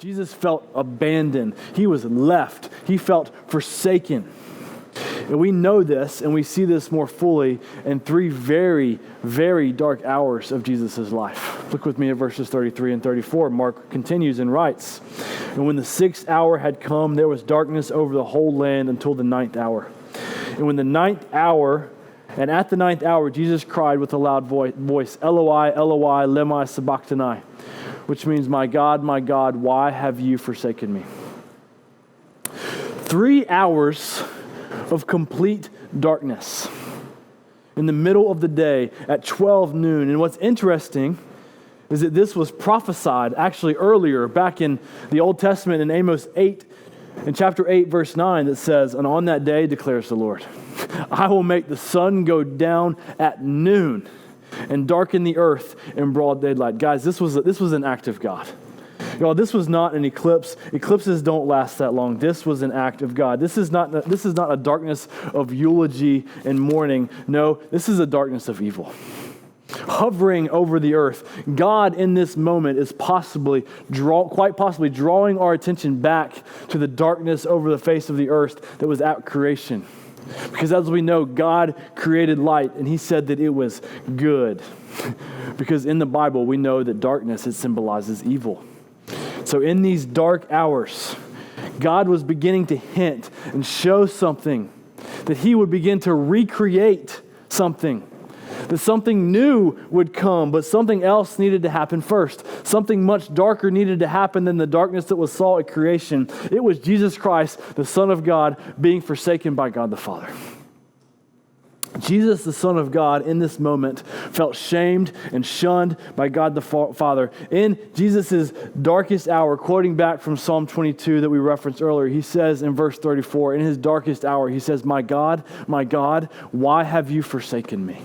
Jesus felt abandoned. He was left. He felt forsaken. And we know this, and we see this more fully in 3 very, very dark hours of Jesus' life. Look with me at verses 33 and 34. Mark continues and writes, "And when the 6th hour had come, there was darkness over the whole land until the 9th hour. And when the 9th hour, and at the 9th hour, Jesus cried with a loud voice, Eloi, Eloi, lema sabachthani," which means, my God, why have you forsaken me?" 3 hours of complete darkness in the middle of the day at 12 noon. And what's interesting is that this was prophesied actually earlier back in the Old Testament in Amos 8, in chapter 8, verse 9, that says, "And on that day, declares the Lord, I will make the sun go down at noon and darken the earth in broad daylight." Guys, this was an act of God. Y'all, this was not an eclipse. Eclipses don't last that long. This was an act of God. This is not a darkness of eulogy and mourning. No, this is a darkness of evil. Hovering over the earth, God in this moment is quite possibly drawing our attention back to the darkness over the face of the earth that was at creation. Because as we know, God created light, and he said that it was good. Because in the Bible, we know that darkness, it symbolizes evil. So in these dark hours, God was beginning to hint and show something, that he would begin to recreate something, that something new would come, but something else needed to happen first. Something much darker needed to happen than the darkness that was saw at creation. It was Jesus Christ, the Son of God, being forsaken by God the Father. Jesus, the Son of God, in this moment felt shamed and shunned by God the Father. In Jesus' darkest hour, quoting back from Psalm 22 that we referenced earlier, he says in verse 34, in his darkest hour, he says, my God, why have you forsaken me?"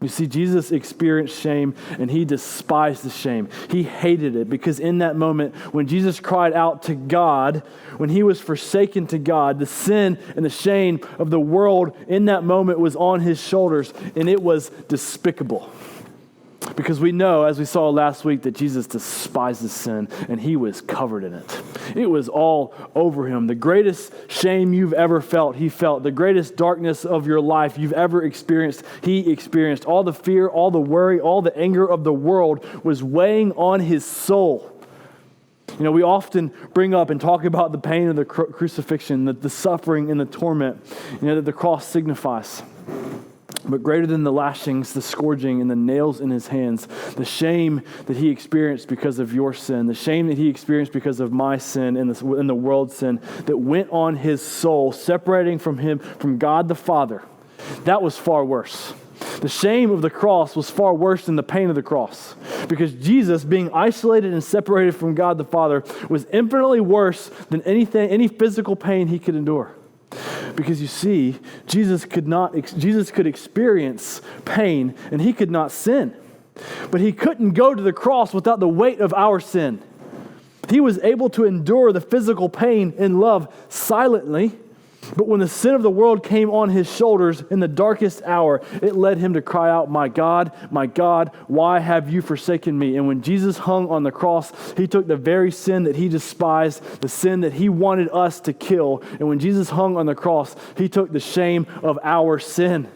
You see, Jesus experienced shame, and he despised the shame. He hated it, because in that moment, when Jesus cried out to God, when he was forsaken to God, the sin and the shame of the world in that moment was on his shoulders, and it was despicable. Because we know, as we saw last week, that Jesus despises sin, and he was covered in it. It was all over him. The greatest shame you've ever felt, he felt. The greatest darkness of your life you've ever experienced, he experienced. All the fear, all the worry, all the anger of the world was weighing on his soul. You know, we often bring up and talk about the pain of the crucifixion, the suffering and the torment, that the cross signifies. But greater than the lashings, the scourging, and the nails in his hands, the shame that he experienced because of your sin, the shame that he experienced because of my sin and the world's sin that went on his soul, separating from him, from God the Father, that was far worse. The shame of the cross was far worse than the pain of the cross, because Jesus, being isolated and separated from God the Father, was infinitely worse than any physical pain he could endure. Because you see, Jesus could experience pain, and he could not sin. But he couldn't go to the cross without the weight of our sin. He was able to endure the physical pain in love silently, but when the sin of the world came on his shoulders in the darkest hour, it led him to cry out, my God, why have you forsaken me?" And when Jesus hung on the cross, he took the very sin that he despised, the sin that he wanted us to kill. And when Jesus hung on the cross, he took the shame of our sin.